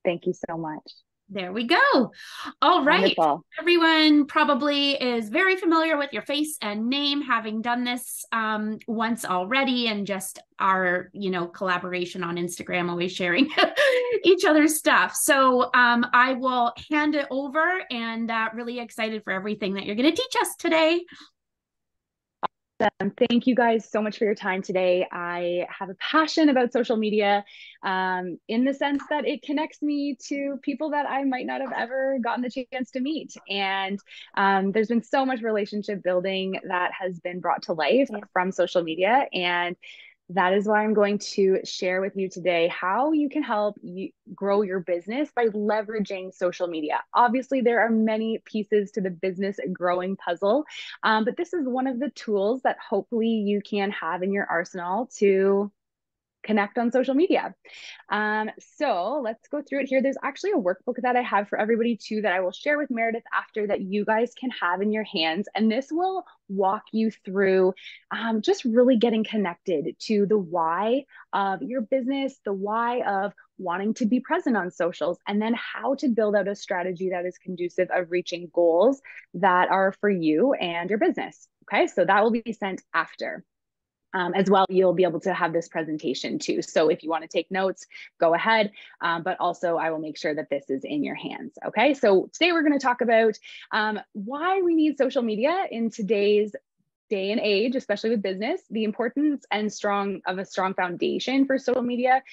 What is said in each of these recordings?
Thank you so much. There we go. All right. Wonderful. Everyone probably is very familiar with your face and name, having done this once already, and just our, collaboration on Instagram, always sharing each other's stuff. So I will hand it over, and really excited for everything that you're going to teach us today. Thank you guys so much for your time today. I have a passion about social media in the sense that it connects me to people that I might not have ever gotten the chance to meet. And there's been so much relationship building that has been brought to life from social media. And that is why I'm going to share with you today how you can help you grow your business by leveraging social media. Obviously, there are many pieces to the business growing puzzle, but this is one of the tools that hopefully you can have in your arsenal to connect on social media. So let's go through it here. There's actually a workbook that I have for everybody too that I will share with Meredith after that you guys can have in your hands. And this will walk you through just really getting connected to the why of your business, the why of wanting to be present on socials, and then how to build out a strategy that is conducive of reaching goals that are for you and your business. Okay, so that will be sent after. As well, you'll be able to have this presentation too. So if you want to take notes, go ahead. But also, I will make sure that this is in your hands. Okay. So today we're going to talk about why we need social media in today's day and age, especially with business, the importance and of a strong foundation for social media,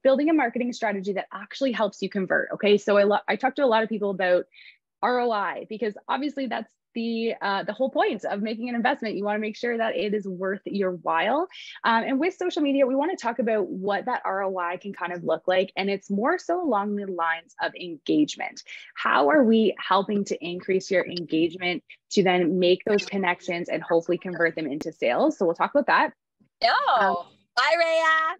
building a marketing strategy that actually helps you convert. Okay. So I talked to a lot of people about ROI, because obviously that's the whole point of making an investment. You want to make sure that it is worth your while. And with social media, we want to talk about what that ROI can kind of look like. And it's more so along the lines of engagement. How are we helping to increase your engagement to then make those connections and hopefully convert them into sales? So we'll talk about that. Oh, bye, Rhea.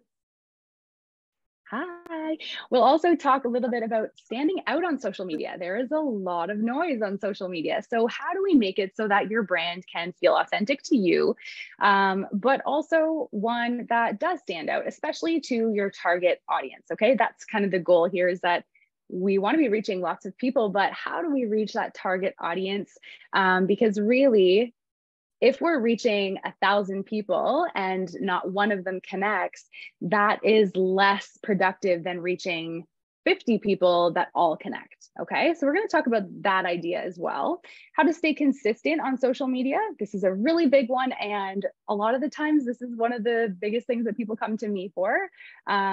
Hi. We'll also talk a little bit about standing out on social media. There is a lot of noise on social media. So how do we make it so that your brand can feel authentic to you, but also one that does stand out, especially to your target audience? Okay, that's kind of the goal here, is that we want to be reaching lots of people, but how do we reach that target audience? Because really, if we're reaching 1,000 people and not one of them connects, that is less productive than reaching 50 people that all connect. Okay, so we're going to talk about that idea as well. How to stay consistent on social media. This is a really big one. And a lot of the times, this is one of the biggest things that people come to me for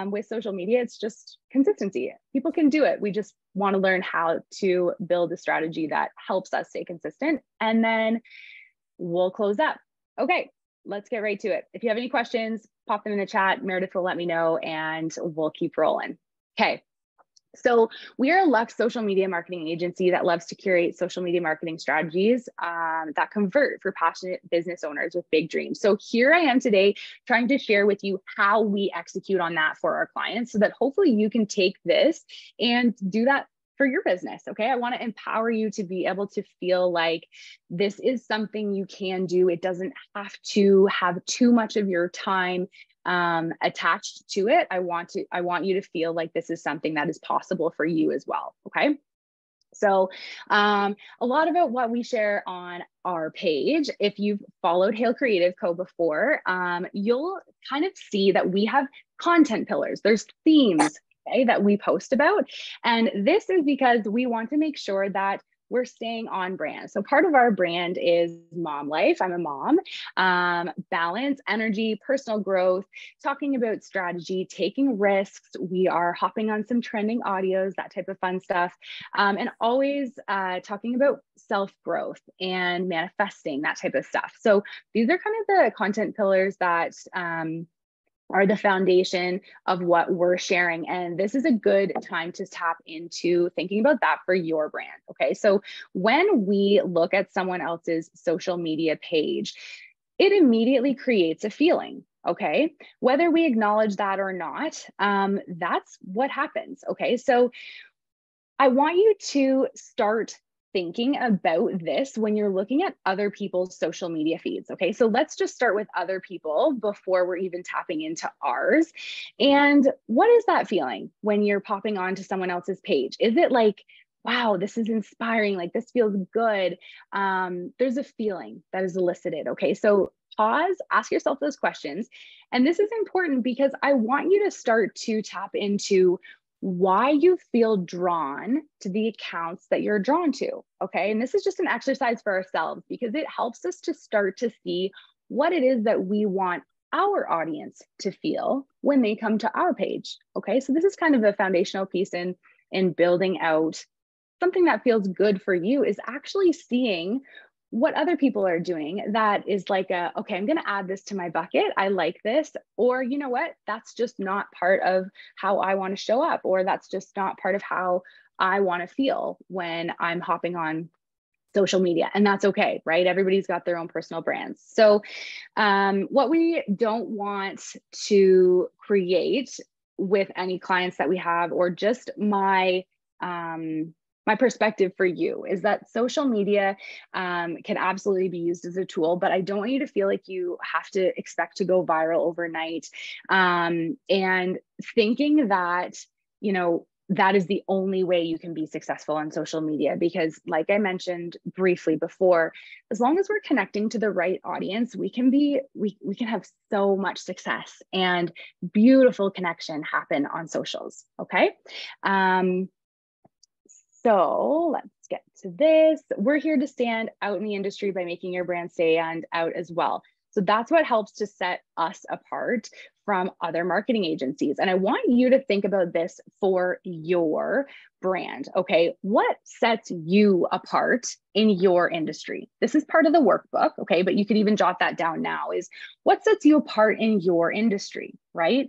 with social media. It's just consistency. People can do it. We just want to learn how to build a strategy that helps us stay consistent. And then we'll close up. Okay, let's get right to it. If you have any questions, pop them in the chat. Meredith will let me know and we'll keep rolling. Okay, so we are a Lux social media marketing agency that loves to curate social media marketing strategies that convert for passionate business owners with big dreams. So here I am today trying to share with you how we execute on that for our clients so that hopefully you can take this and do that for your business. Okay, I want to empower you to be able to feel like this is something you can do. It doesn't have to have too much of your time attached to it. I want you to feel like this is something that is possible for you as well. Okay. So a lot about what we share on our page, if you've followed Hayle Creative Co before, you'll kind of see that we have content pillars. There's themes, okay, that we post about. And this is because we want to make sure that we're staying on brand. So part of our brand is mom life. I'm a mom, balance, energy, personal growth, talking about strategy, taking risks. We are hopping on some trending audios, that type of fun stuff. And always talking about self-growth and manifesting, that type of stuff. So these are kind of the content pillars that are the foundation of what we're sharing. And this is a good time to tap into thinking about that for your brand. Okay. So when we look at someone else's social media page, it immediately creates a feeling. Okay. Whether we acknowledge that or not, that's what happens. Okay. So I want you to start thinking about this when you're looking at other people's social media feeds. Okay, so let's just start with other people before we're even tapping into ours. And what is that feeling when you're popping onto someone else's page? Is it like, wow, this is inspiring, like this feels good? There's a feeling that is elicited. Okay, so pause, ask yourself those questions. And this is important because I want you to start to tap into why you feel drawn to the accounts that you're drawn to. Okay, and this is just an exercise for ourselves because it helps us to start to see what it is that we want our audience to feel when they come to our page. Okay, so this is kind of a foundational piece in building out something that feels good for you, is actually seeing what other people are doing that is like okay, I'm going to add this to my bucket. I like this. Or you know what? That's just not part of how I want to show up, or that's just not part of how I want to feel when I'm hopping on social media. And that's okay, right? Everybody's got their own personal brands. So what we don't want to create with any clients that we have, or just my perspective for you, is that social media can absolutely be used as a tool, but I don't want you to feel like you have to expect to go viral overnight. And thinking that, you know, that is the only way you can be successful on social media, because like I mentioned briefly before, as long as we're connecting to the right audience, we can have so much success and beautiful connection happen on socials. Okay. So let's get to this. We're here to stand out in the industry by making your brand stand out as well. So that's what helps to set us apart from other marketing agencies. And I want you to think about this for your brand. Okay, what sets you apart in your industry? This is part of the workbook, okay, but you could even jot that down now, is what sets you apart in your industry, right?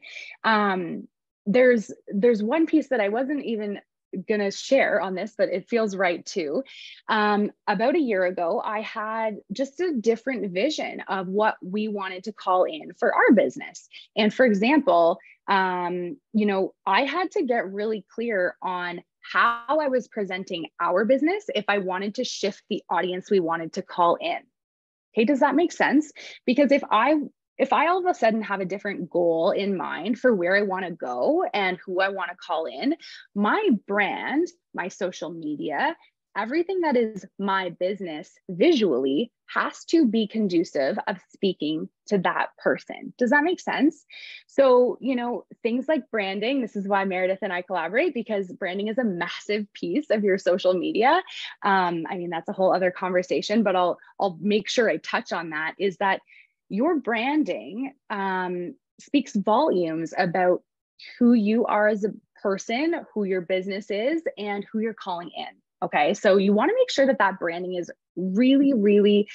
There's one piece that I wasn't even gonna share on this, but it feels right too. About a year ago, I had just a different vision of what we wanted to call in for our business. And for example, you know, I had to get really clear on how I was presenting our business if I wanted to shift the audience we wanted to call in. Okay, does that make sense? Because if I all of a sudden have a different goal in mind for where I want to go and who I want to call in, my brand, my social media, everything that is my business visually has to be conducive of speaking to that person. Does that make sense? So, you know, things like branding, this is why Meredith and I collaborate, because branding is a massive piece of your social media. I mean, that's a whole other conversation, but I'll make sure I touch on that, is that your branding speaks volumes about who you are as a person, who your business is, and who you're calling in. Okay, so you want to make sure that that branding is really, really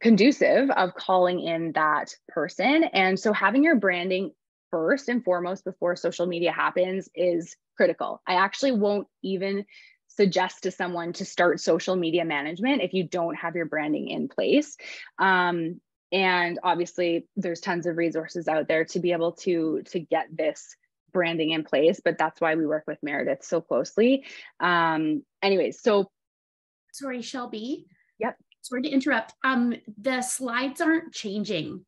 conducive of calling in that person. And so having your branding first and foremost before social media happens is critical. I actually won't even suggest to someone to start social media management if you don't have your branding in place. And obviously there's tons of resources out there to be able to get this branding in place, but that's why we work with Meredith so closely. Anyways, so. Sorry, Shelby. Yep. Sorry to interrupt. The slides aren't changing.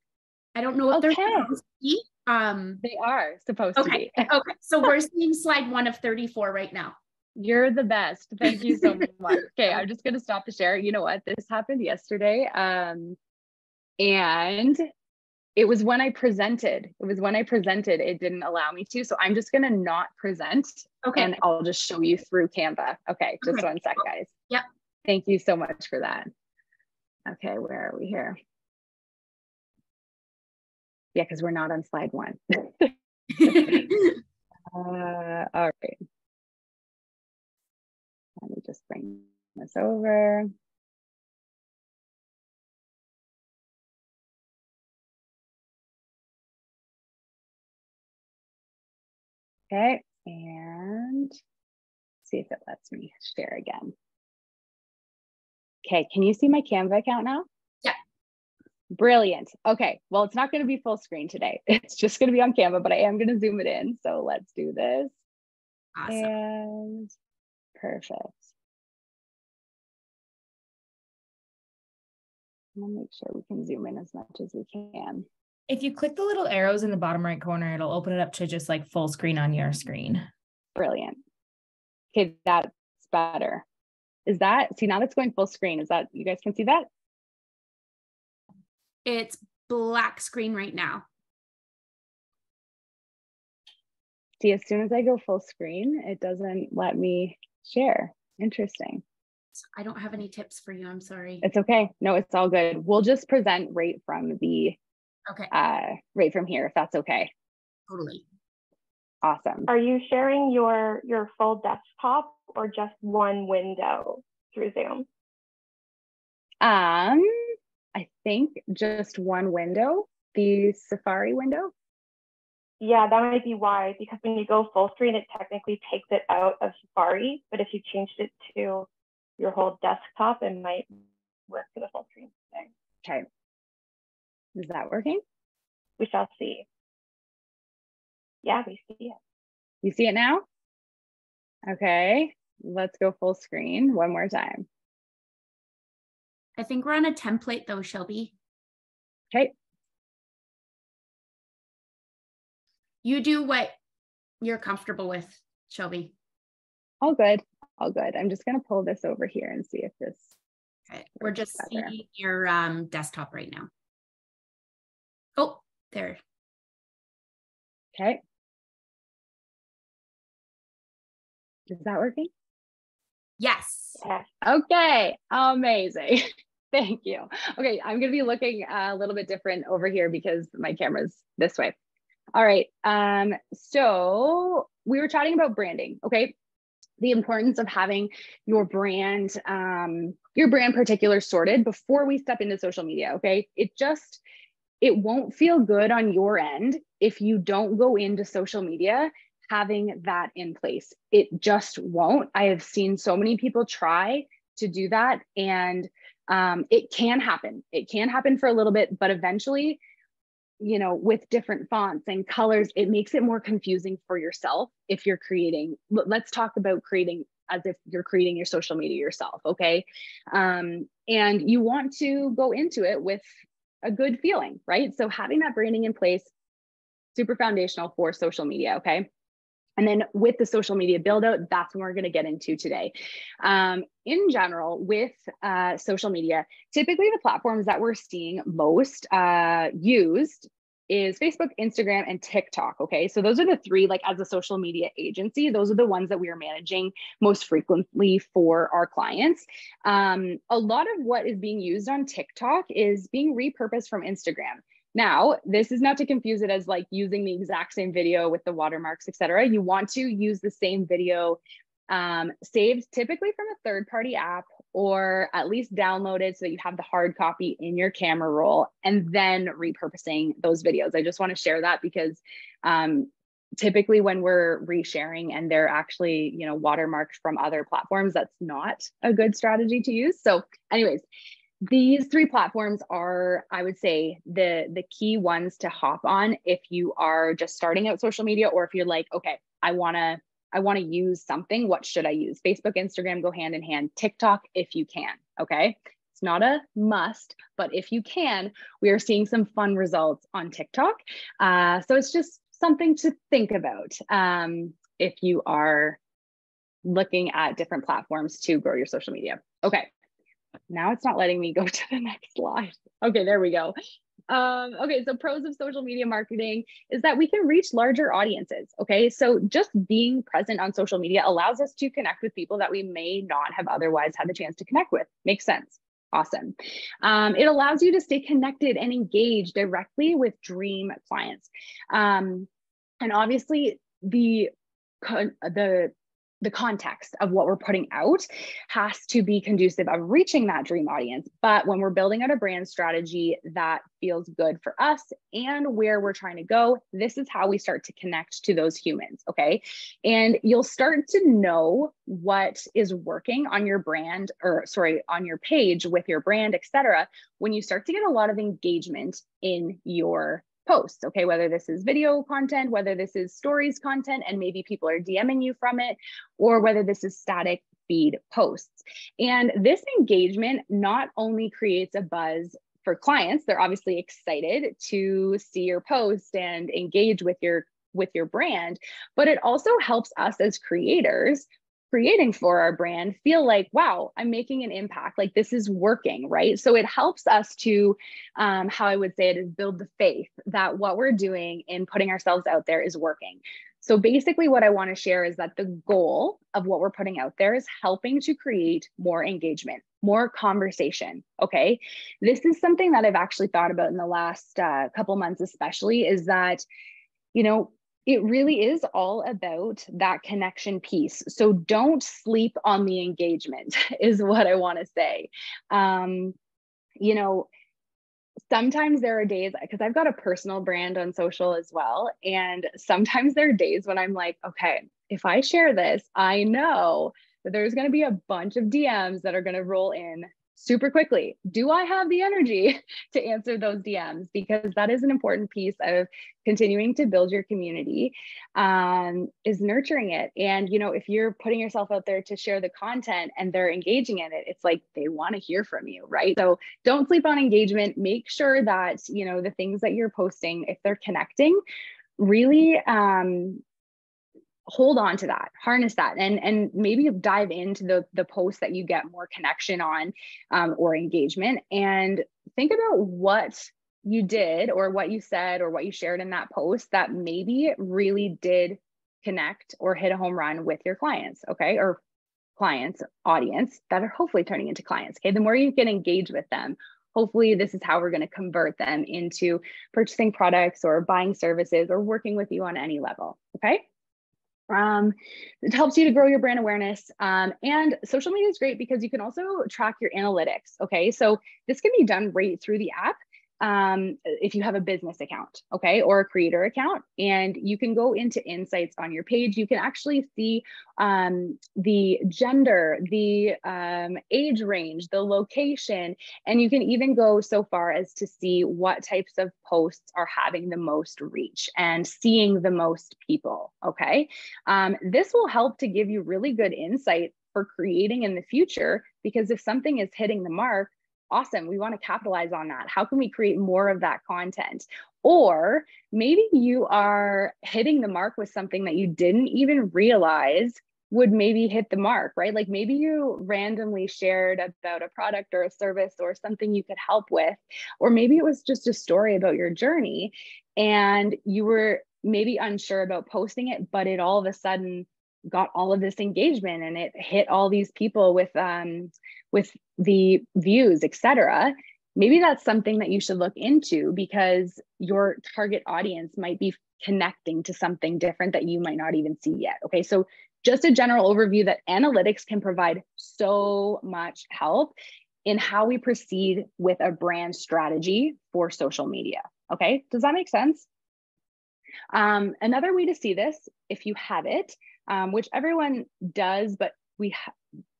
I don't know if they're supposed to be. They are supposed to be. Okay, so we're seeing slide 1 of 34 right now. You're the best. Thank you so much. Okay, I'm just going to stop the share. You know what? This happened yesterday. And it was when I presented. It didn't allow me to. So I'm just going to not present. Okay. And I'll just show you through Canva. Okay, just one sec, guys. Yep. Thank you so much for that. Okay, where are we here? Yeah, because we're not on slide 1. All right. Let me just bring this over. Okay, and see if it lets me share again. Okay, can you see my Canva account now? Yeah. Brilliant. Okay, well, it's not going to be full screen today. It's just going to be on Canva, but I am going to zoom it in. So let's do this. Awesome. And Perfect. I'll make sure we can zoom in as much as we can. If you click the little arrows in the bottom right corner, it'll open it up to just like full screen on your screen. Brilliant. Okay, that's better. Is that, see, now that's going full screen. Is that, you guys can see that? It's black screen right now. See, as soon as I go full screen, it doesn't let me share. Interesting. I don't have any tips for you. I'm sorry. It's okay. No, it's all good. We'll just present right from the, right from here, if that's okay. Totally. Awesome. Are you sharing your full desktop or just one window through Zoom? I think just one window, the Safari window. Yeah, that might be why, because when you go full screen, it technically takes it out of Safari, but if you changed it to your whole desktop, it might work for the full screen thing. Okay. Is that working? We shall see. Yeah, we see it. You see it now? Okay, let's go full screen one more time. I think we're on a template though, Shelby. Okay. You do what you're comfortable with, Shelby. All good. All good. I'm just going to pull this over here and see if this. Okay. We're just seeing your desktop right now. Oh, there. Okay. Is that working? Yes. Okay. Amazing. Thank you. Okay. I'm going to be looking a little bit different over here because my camera's this way. All right. So we were chatting about branding. Okay. The importance of having your brand particular sorted before we step into social media. Okay. It won't feel good on your end if you don't go into social media having that in place. It just won't. I have seen so many people try to do that, and it can happen. It can happen for a little bit, but eventually, you know, with different fonts and colors, it makes it more confusing for yourself if you're creating. Let's talk about creating as if you're creating your social media yourself, okay? And you want to go into it with a good feeling, right? So having that branding in place, super foundational for social media, okay? And then with the social media build out, that's what we're going to get into today. In general, with social media, typically the platforms that we're seeing most used is Facebook, Instagram, and TikTok. Okay, so those are the three, like as a social media agency, those are the ones that we are managing most frequently for our clients. A lot of what is being used on TikTok is being repurposed from Instagram. Now, this is not to confuse it as like using the exact same video with the watermarks, et cetera. You want to use the same video saved typically from a third-party app, or at least downloaded so that you have the hard copy in your camera roll, and then repurposing those videos. I just want to share that because typically when we're resharing and they're actually, you know, watermarked from other platforms, that's not a good strategy to use. So anyways, these three platforms are, I would say, the key ones to hop on if you are just starting out social media, or if you're like, okay, I want to use something. What should I use? Facebook, Instagram go hand in hand. TikTok, if you can. Okay. It's not a must, but if you can, we are seeing some fun results on TikTok. So it's just something to think about if you are looking at different platforms to grow your social media. Okay. Now it's not letting me go to the next slide. Okay, there we go. Okay, so pros of social media marketing is that we can reach larger audiences. Okay, so just being present on social media allows us to connect with people that we may not have otherwise had the chance to connect with. Makes sense. Awesome. It allows you to stay connected and engage directly with dream clients. And obviously the context of what we're putting out has to be conducive of reaching that dream audience. But when we're building out a brand strategy that feels good for us and where we're trying to go, this is how we start to connect to those humans. Okay. And you'll start to know what is working on your brand, or sorry, on your page with your brand, et cetera, when you start to get a lot of engagement in your posts, okay? Whether this is video content, whether this is stories content, and maybe people are DMing you from it, or whether this is static feed posts. And this engagement not only creates a buzz for clients, they're obviously excited to see your post and engage with your brand, but it also helps us as creators creating for our brand feel like, wow, I'm making an impact, like this is working, right? So it helps us to, how I would say it is, build the faith that what we're doing in putting ourselves out there is working. So basically what I want to share is that the goal of what we're putting out there is helping to create more engagement, more conversation, okay? This is something that I've actually thought about in the last couple months, especially, is that, you know, it really is all about that connection piece. So don't sleep on the engagement is what I want to say. You know, sometimes there are days, because I've got a personal brand on social as well. And sometimes there are days when I'm like, okay, if I share this, I know that there's going to be a bunch of DMs that are going to roll in super quickly. Do I have the energy to answer those DMs? Because that is an important piece of continuing to build your community, is nurturing it. And, you know, if you're putting yourself out there to share the content and they're engaging in it, it's like they want to hear from you, right? So don't sleep on engagement. Make sure that, you know, the things that you're posting, if they're connecting, really, hold on to that, harness that, and maybe dive into the posts that you get more connection on, or engagement, and think about what you did or what you said or what you shared in that post that maybe really did connect or hit a home run with your clients, okay? Or clients, audience that are hopefully turning into clients, okay? The more you can engage with them, hopefully this is how we're going to convert them into purchasing products or buying services or working with you on any level, okay? It helps you to grow your brand awareness. And social media is great because you can also track your analytics. Okay. So this can be done right through the app. If you have a business account, okay, or a creator account, and you can go into insights on your page. You can actually see the gender, the age range, the location, and you can even go so far as to see what types of posts are having the most reach and seeing the most people, okay? This will help to give you really good insight for creating in the future, because if something is hitting the mark, awesome, we want to capitalize on that. How can we create more of that content? Or maybe you are hitting the mark with something that you didn't even realize would maybe hit the mark, right? Like maybe you randomly shared about a product or a service or something you could help with, or maybe it was just a story about your journey and you were maybe unsure about posting it, but it all of a sudden got all of this engagement and it hit all these people with the views, etc. Maybe that's something that you should look into, because your target audience might be connecting to something different that you might not even see yet. Okay, so just a general overview that analytics can provide so much help in how we proceed with a brand strategy for social media. Okay, does that make sense? Another way to see this, if you have it, which everyone does, but we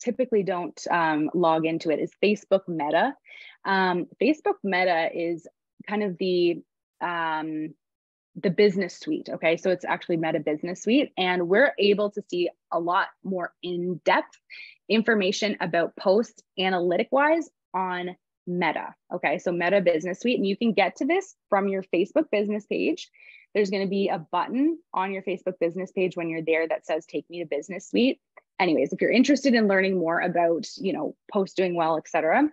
typically don't log into it, is Facebook Meta. Facebook Meta is kind of the business suite, okay? So it's actually Meta Business Suite, and we're able to see a lot more in-depth information about posts analytic-wise on Meta, okay? So Meta Business Suite, and you can get to this from your Facebook business page. There's going to be a button on your Facebook business page when you're there that says take me to Business Suite. Anyways, if you're interested in learning more about, you know, post doing well, etc.,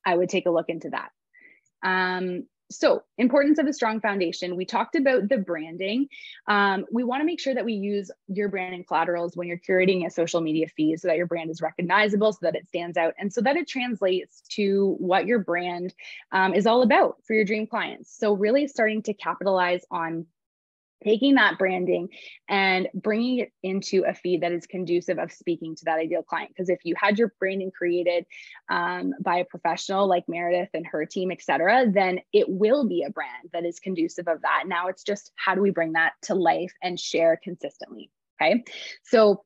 I would take a look into that. So importance of a strong foundation. We talked about the branding. We want to make sure that we use your branding collaterals when you're curating a social media feed so that your brand is recognizable, so that it stands out, and so that it translates to what your brand is all about for your dream clients. So really starting to capitalize on taking that branding and bringing it into a feed that is conducive of speaking to that ideal client. Because if you had your branding created by a professional like Meredith and her team, et cetera, then it will be a brand that is conducive of that. Now it's just, how do we bring that to life and share consistently? Okay. So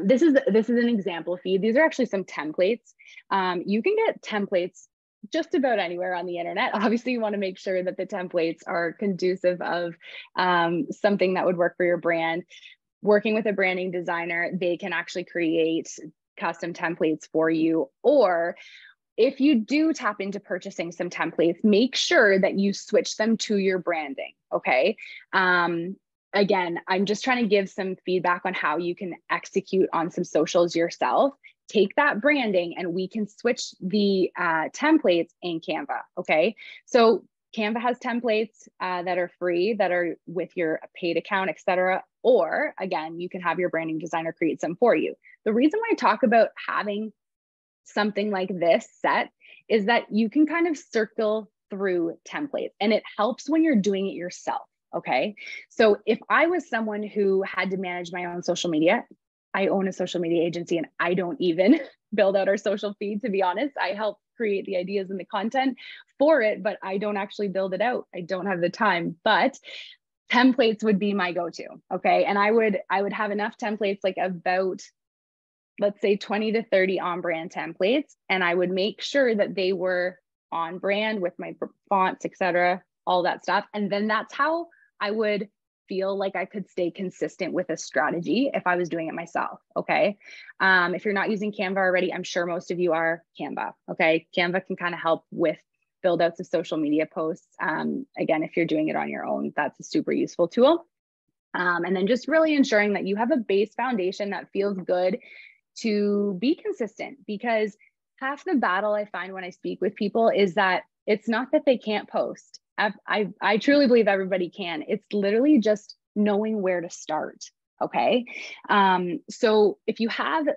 this is an example feed. These are actually some templates. You can get templates just about anywhere on the internet. Obviously, you want to make sure that the templates are conducive of something that would work for your brand. Working with a branding designer, they can actually create custom templates for you. Or if you do tap into purchasing some templates, make sure that you switch them to your branding, okay? Again, I'm just trying to give some feedback on how you can execute on some socials yourself. Take that branding and we can switch the templates in Canva, okay? So Canva has templates that are free, that are with your paid account, etc. Or again, you can have your branding designer create some for you. The reason why I talk about having something like this set is that you can kind of circle through templates, and it helps when you're doing it yourself. Okay. So if I was someone who had to manage my own social media, I own a social media agency and I don't even build out our social feed, to be honest. I help create the ideas and the content for it, but I don't actually build it out. I don't have the time, but templates would be my go-to. Okay. And I would have enough templates, like about, let's say 20 to 30 on brand templates. And I would make sure that they were on brand with my fonts, etc., all that stuff. And then that's how I would feel like I could stay consistent with a strategy if I was doing it myself. Okay. If you're not using Canva already, I'm sure most of you are. Canva. Okay. Canva can kind of help with build outs of social media posts. Again, if you're doing it on your own, that's a super useful tool. And then just really ensuring that you have a base foundation that feels good to be consistent, because half the battle I find when I speak with people is that it's not that they can't post. I truly believe everybody can. It's literally just knowing where to start. Okay. So if you have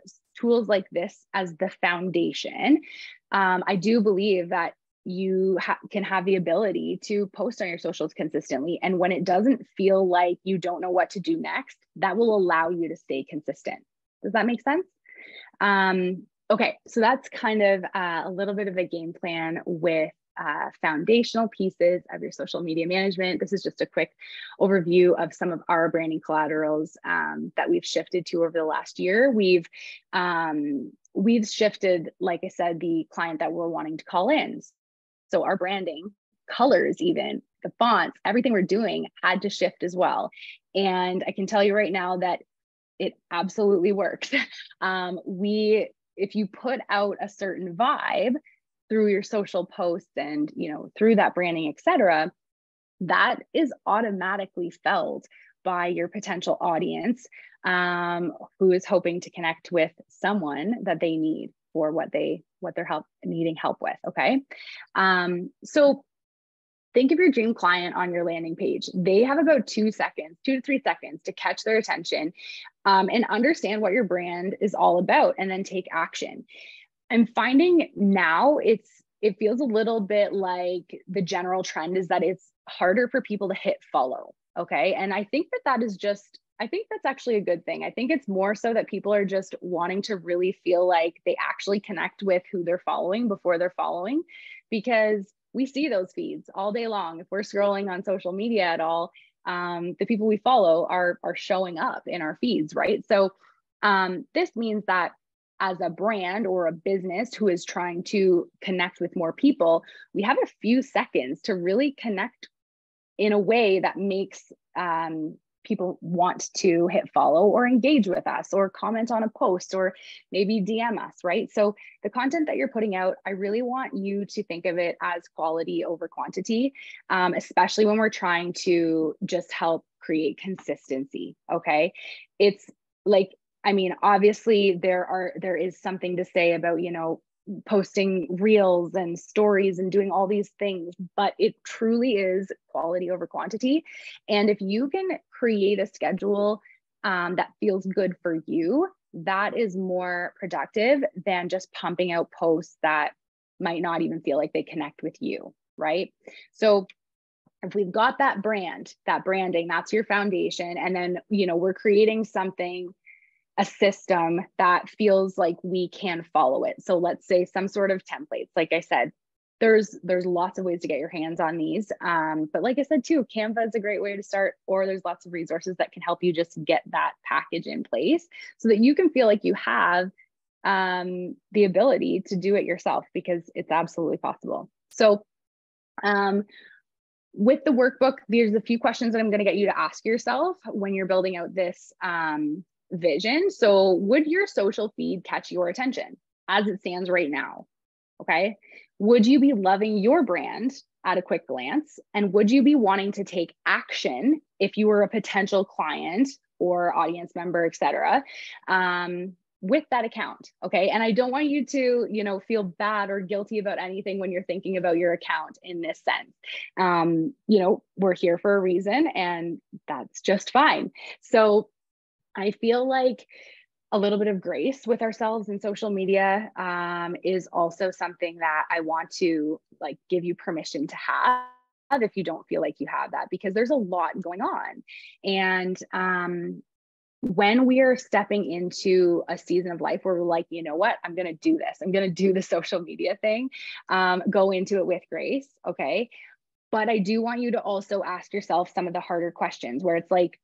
tools like this as the foundation, I do believe that you can have the ability to post on your socials consistently. And when it doesn't feel like you don't know what to do next, that will allow you to stay consistent. Does that make sense? Okay, so that's kind of a little bit of a game plan with foundational pieces of your social media management. This is just a quick overview of some of our branding collaterals that we've shifted to over the last year. We've shifted, like I said, the client that we're wanting to call in. So our branding, colors, even the fonts, everything we're doing had to shift as well. And I can tell you right now that it absolutely works. If you put out a certain vibe through your social posts and, through that branding, etc., that is automatically felt by your potential audience, who is hoping to connect with someone that they need for what they're needing help with. Okay. So think of your dream client on your landing page. They have about 2 to 3 seconds to catch their attention, and understand what your brand is all about, and then take action. I'm finding now it feels a little bit like the general trend is that it's harder for people to hit follow. Okay. And I think I think that's actually a good thing. I think it's more so that people are just wanting to really feel like they actually connect with who they're following before they're following, because we see those feeds all day long. If we're scrolling on social media at all, the people we follow are showing up in our feeds, right? So this means that as a brand or a business who is trying to connect with more people, we have a few seconds to really connect in a way that makes people want to hit follow or engage with us or comment on a post or maybe DM us, right? So the content that you're putting out, I really want you to think of it as quality over quantity, especially when we're trying to just help create consistency, okay? It's like, obviously there is something to say about, posting reels and stories and doing all these things, but it truly is quality over quantity. And if you can create a schedule that feels good for you, that is more productive than just pumping out posts that might not even feel like they connect with you, right? So if we've got that branding, that's your foundation. And then, we're creating something, a system that feels like we can follow it. So let's say some sort of templates. Like I said, there's lots of ways to get your hands on these. But like I said too, Canva is a great way to start, or there's lots of resources that can help you just get that package in place so that you can feel like you have the ability to do it yourself, because it's absolutely possible. So with the workbook, there's a few questions that I'm going to get you to ask yourself when you're building out this vision. So would your social feed catch your attention as it stands right now? Okay. Would you be loving your brand at a quick glance? And would you be wanting to take action if you were a potential client or audience member, et cetera, with that account? Okay. And I don't want you to, feel bad or guilty about anything when you're thinking about your account in this sense. We're here for a reason, and that's just fine. So I feel like a little bit of grace with ourselves in social media is also something that I want to give you permission to have if you don't feel like you have that, because there's a lot going on. And when we are stepping into a season of life where we're like, you know what, I'm going to do this. I'm going to do the social media thing, go into it with grace. Okay. But I do want you to also ask yourself some of the harder questions where it's like,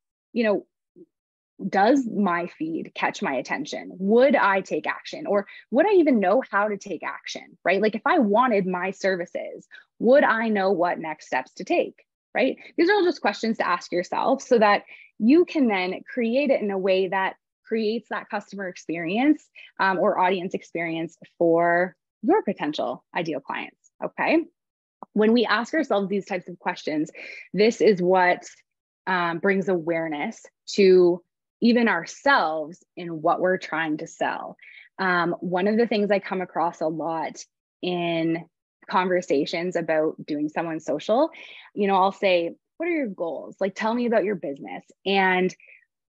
does my feed catch my attention? Would I take action, or would I even know how to take action, right? Like if I wanted my services, would I know what next steps to take, right? These are all just questions to ask yourself so that you can then create it in a way that creates that customer experience or audience experience for your potential ideal clients, okay? When we ask ourselves these types of questions, this is what brings awareness to even ourselves in what we're trying to sell. One of the things I come across a lot in conversations about doing someone's social, I'll say, what are your goals? Like, tell me about your business. And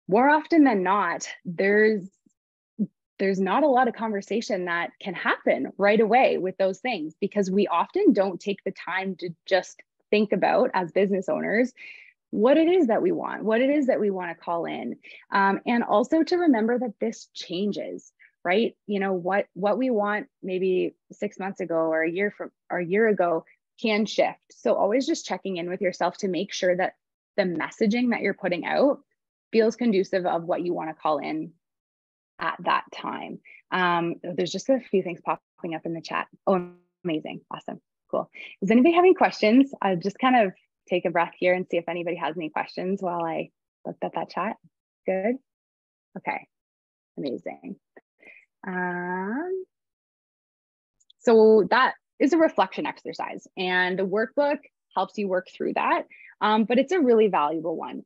more often than not, there's not a lot of conversation that can happen right away with those things, because we often don't take the time to just think about, as business owners, what it is that we want, what it is that we want to call in. And also to remember that this changes, right? What we want maybe 6 months ago or a year ago can shift. So always just checking in with yourself to make sure that the messaging that you're putting out feels conducive of what you want to call in at that time. There's just a few things popping up in the chat. Oh, amazing. Awesome. Cool. Does anybody have any questions? I'll just kind of take a breath here and see if anybody has any questions while I looked at that chat. Good. Okay. Amazing. So that is a reflection exercise, and the workbook helps you work through that. But it's a really valuable one.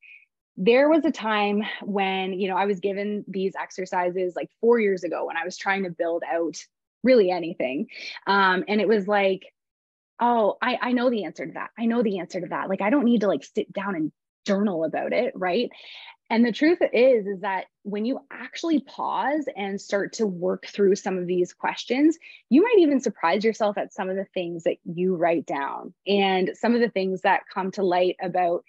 There was a time when, I was given these exercises like 4 years ago when I was trying to build out really anything. And it was like, oh, I know the answer to that. I know the answer to that. Like, I don't need to sit down and journal about it, right? And the truth is that when you actually pause and start to work through some of these questions, you might even surprise yourself at some of the things that you write down and some of the things that come to light about,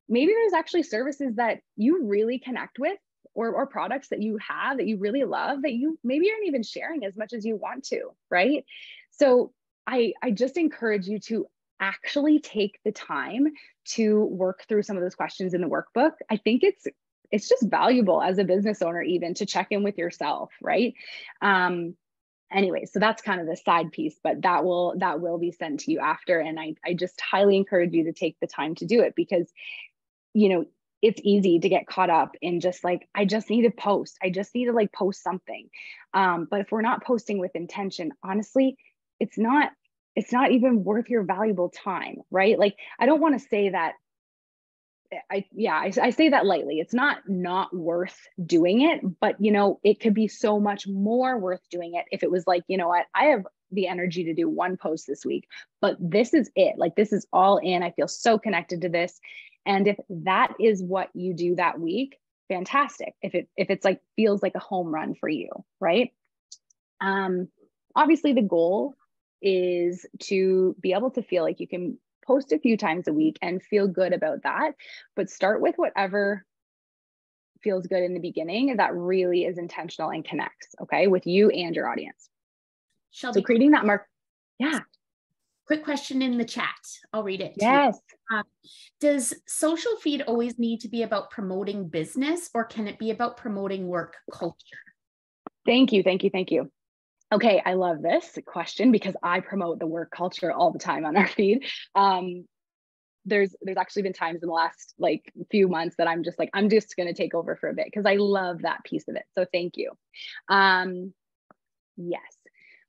maybe there's actually services that you really connect with, or products that you have that you really love that you maybe aren't even sharing as much as you want to, right? So I just encourage you to actually take the time to work through some of those questions in the workbook. I think it's just valuable as a business owner even to check in with yourself, right? Anyway, so that's kind of the side piece, but that will be sent to you after. And I just highly encourage you to take the time to do it, because it's easy to get caught up in just I just need to post. I just need to post something. But if we're not posting with intention, honestly, it's not even worth your valuable time, right? I don't want to say that. I say that lightly. It's not worth doing it, but it could be so much more worth doing it if it was what, I have the energy to do one post this week, but this is it. This is all in. I feel so connected to this. And if that is what you do that week, fantastic. If it's feels like a home run for you, right? Obviously the goal is to be able to feel like you can post a few times a week and feel good about that, but start with whatever feels good in the beginning that really is intentional and connects, okay, with you and your audience. Shelby, so creating that yeah. Quick question in the chat. I'll read it. Yes. Does social feed always need to be about promoting business, or can it be about promoting work culture? Thank you. Thank you. Thank you. Okay. I love this question because I promote the work culture all the time on our feed. There's actually been times in the last like few months that I'm just like, I'm just going to take over for a bit because I love that piece of it. So thank you. Yes.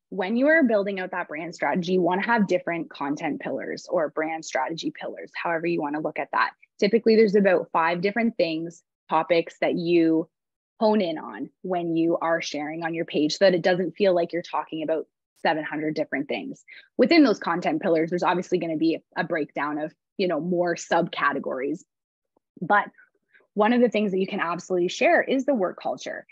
When you are building out that brand strategy, you want to have different content pillars or brand strategy pillars, however you want to look at that. Typically, there's about 5 different things, topics that you hone in on when you are sharing on your page so that it doesn't feel like you're talking about 700 different things. Within those content pillars, there's obviously going to be a breakdown of, more subcategories. But one of the things that you can absolutely share is the work culture.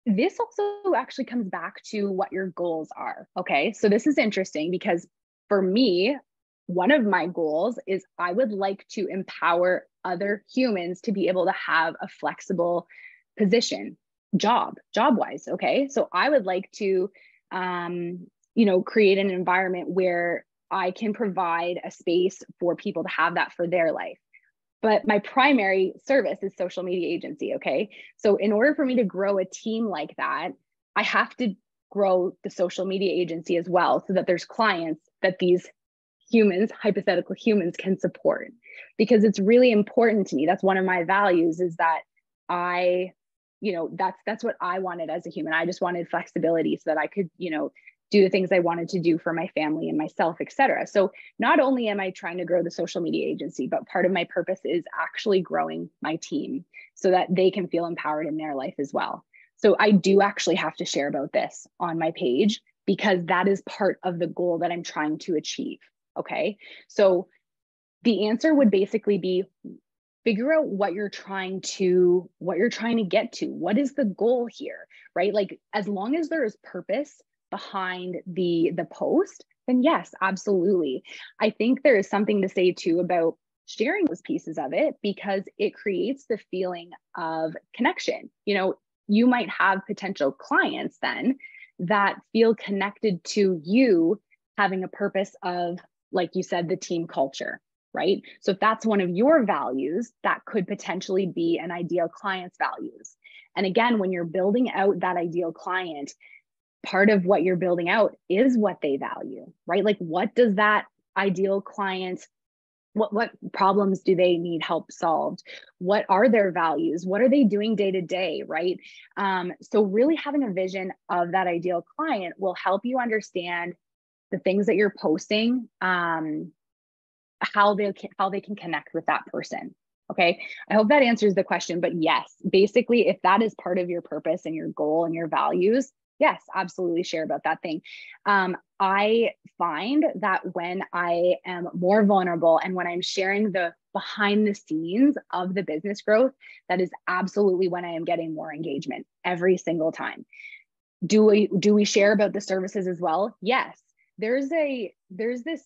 This also actually comes back to what your goals are. Okay. So this is interesting because for me, one of my goals is I would like to empower other humans to be able to have a flexible position, job-wise. Okay. So I would like to, create an environment where I can provide a space for people to have that for their life. But my primary service is social media agency. Okay. So in order for me to grow a team like that, I have to grow the social media agency as well so that there's clients that these humans, hypothetical humans, can support, because it's really important to me. That's one of my values, is that that's what I wanted as a human. I just wanted flexibility so that I could, do the things I wanted to do for my family and myself, et cetera. So not only am I trying to grow the social media agency, but part of my purpose is actually growing my team so that they can feel empowered in their life as well. So I do actually have to share about this on my page because that is part of the goal that I'm trying to achieve. Okay. So the answer would basically be figure out what you're trying to get to. What is the goal here, right? Like, as long as there is purpose behind the post, then yes, absolutely. I think there is something to say too about sharing those pieces of it because it creates the feeling of connection. You might have potential clients then that feel connected to you having a purpose of, like you said, the team culture, right? So if that's one of your values, that could potentially be an ideal client's values. And again, when you're building out that ideal client, part of what you're building out is what they value, right? Like, what does that ideal client, what problems do they need help solved? What are their values? What are they doing day to day, right? So really having a vision of that ideal client will help you understand the things that you're posting, how they can connect with that person. Okay. I hope that answers the question, but yes, basically, if that is part of your purpose and your goal and your values, yes, absolutely share about that thing. I find that when I am more vulnerable and when I'm sharing the behind the scenes of the business growth, that is absolutely when I am getting more engagement every single time. Do we share about the services as well? Yes. There's this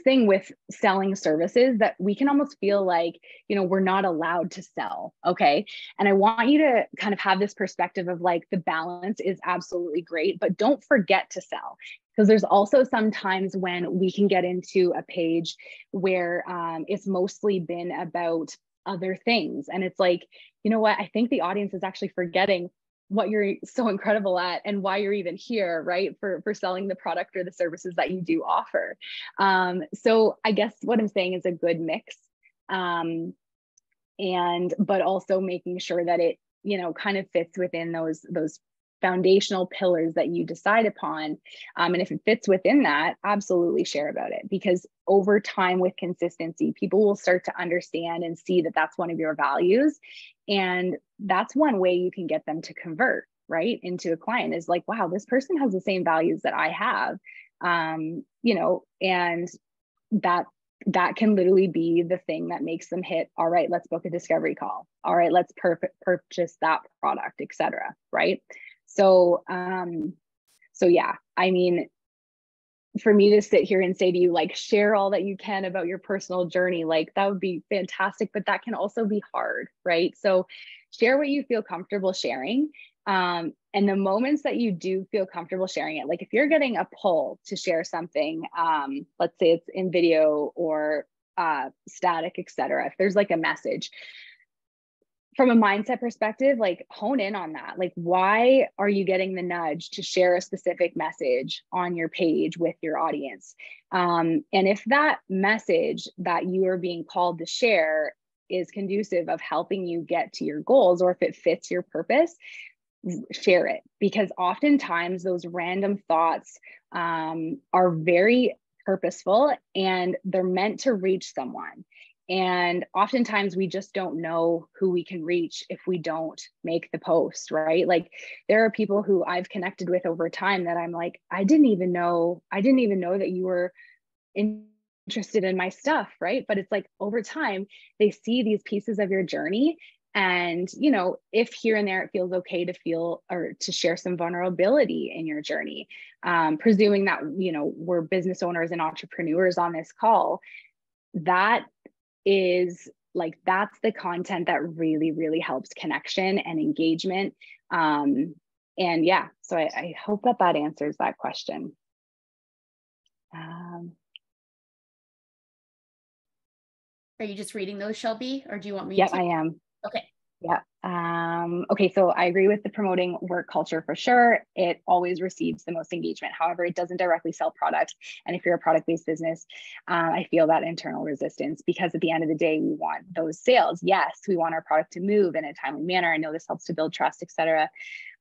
thing with selling services that we can almost feel like, we're not allowed to sell. Okay. And I want you to kind of have this perspective of like, the balance is absolutely great, but don't forget to sell. Because there's also some times when we can get into a page where it's mostly been about other things. And it's like, you know what? I think the audience is actually forgetting what you're so incredible at and why you're even here, right? For selling the product or the services that you do offer. So I guess what I'm saying is a good mix. But also making sure that it, kind of fits within those foundational pillars that you decide upon. And if it fits within that, absolutely share about it, because over time with consistency, people will start to understand and see that that's one of your values. And that's one way you can get them to convert, right, into a client, is like, wow, this person has the same values that I have, and that can literally be the thing that makes them hit, all right, let's book a discovery call. All right, let's purchase that product, etc. Right? So, yeah, I mean, for me to sit here and say to you, like, share all that you can about your personal journey, like, that would be fantastic, but that can also be hard, right? So share what you feel comfortable sharing. And the moments that you do feel comfortable sharing it, like if you're getting a pull to share something, let's say it's in video or static, etc. If there's like a message, from a mindset perspective, like hone in on that. Like, why are you getting the nudge to share a specific message on your page with your audience? And if that message that you are being called to share is conducive of helping you get to your goals, or if it fits your purpose, share it. Because oftentimes those random thoughts are very purposeful and they're meant to reach someone. And oftentimes we just don't know who we can reach if we don't make the post, right? Like, there are people who I've connected with over time that I'm like, I didn't even know that you were interested in my stuff, right? But it's like, over time, they see these pieces of your journey. And, you know, if here and there it feels okay to feel or to share some vulnerability in your journey, presuming that, you know, we're business owners and entrepreneurs on this call, that is like, that's the content that really, really helps connection and engagement. And yeah, so I hope that that answers that question. Are you just reading those, Shelby, or do you want me Yep, to? I am. Okay. Yeah. Okay, so I agree with the promoting work culture for sure. It always receives the most engagement. However, it doesn't directly sell products. And if you're a product-based business, I feel that internal resistance, because at the end of the day, we want those sales. Yes, we want our product to move in a timely manner. I know this helps to build trust, et cetera,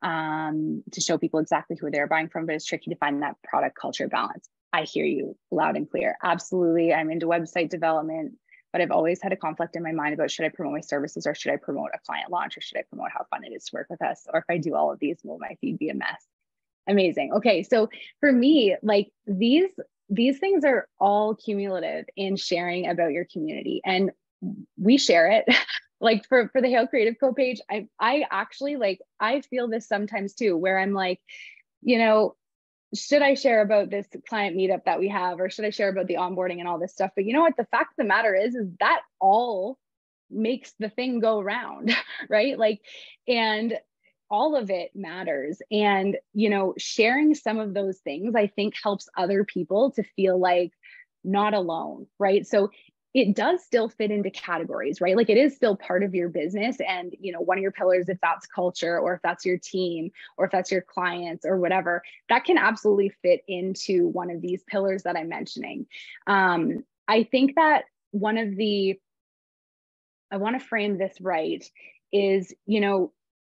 to show people exactly who they're buying from, but it's tricky to find that product culture balance. I hear you loud and clear. Absolutely. I'm into website development, but I've always had a conflict in my mind about, should I promote my services, or should I promote a client launch, or should I promote how fun it is to work with us? Or if I do all of these, will my feed be a mess? Amazing. Okay. So for me, like, these things are all cumulative in sharing about your community, and we share it. Like, for the Hayle Creative Co page, I actually, like, I feel this sometimes too, where I'm like, you know, should I share about this client meetup that we have, or should I share about the onboarding and all this stuff? But you know what? The fact of the matter is that all makes the thing go round, right? Like, and all of it matters. And, you know, sharing some of those things, I think, helps other people to feel like not alone, right? So it does still fit into categories, right? Like, it is still part of your business. And, you know, one of your pillars, if that's culture, or if that's your team, or if that's your clients, or whatever, that can absolutely fit into one of these pillars that I'm mentioning. I think that I want to frame this right, is, you know,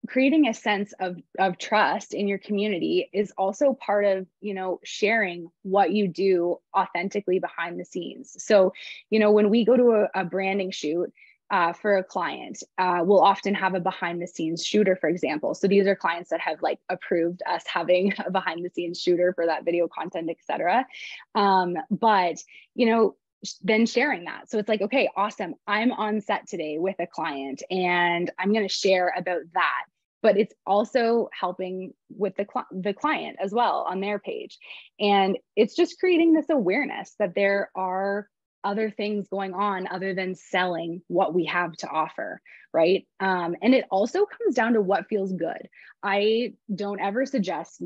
creating a sense of trust in your community is also part of, you know, sharing what you do authentically behind the scenes. So, you know, when we go to a branding shoot for a client, we'll often have a behind the scenes shooter, for example. So these are clients that have, like, approved us having a behind the scenes shooter for that video content, et cetera. But, you know, then sharing that. So it's like, okay, awesome. I'm on set today with a client and I'm going to share about that. But it's also helping with the client as well on their page. And it's just creating this awareness that there are other things going on other than selling what we have to offer, right? And it also comes down to what feels good. I don't ever suggest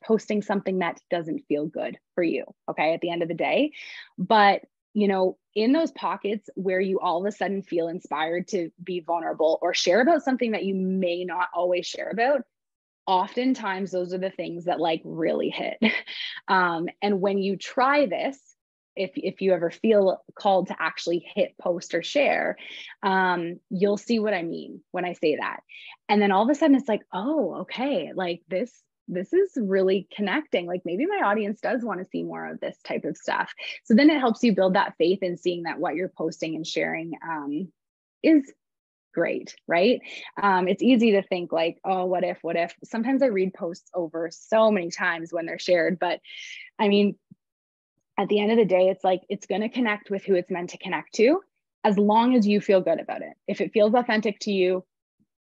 posting something that doesn't feel good for you, okay, at the end of the day. But, you know, in those pockets where you all of a sudden feel inspired to be vulnerable or share about something that you may not always share about, oftentimes those are the things that, like, really hit. And when you try this, if you ever feel called to actually hit post or share, you'll see what I mean when I say that. And then all of a sudden it's like, oh, okay, like this is really connecting. Like, maybe my audience does want to see more of this type of stuff. So then it helps you build that faith in seeing that what you're posting and sharing is great, right? It's easy to think like, oh, what if? Sometimes I read posts over so many times when they're shared, but I mean, at the end of the day, it's like, it's going to connect with who it's meant to connect to, as long as you feel good about it. If it feels authentic to you,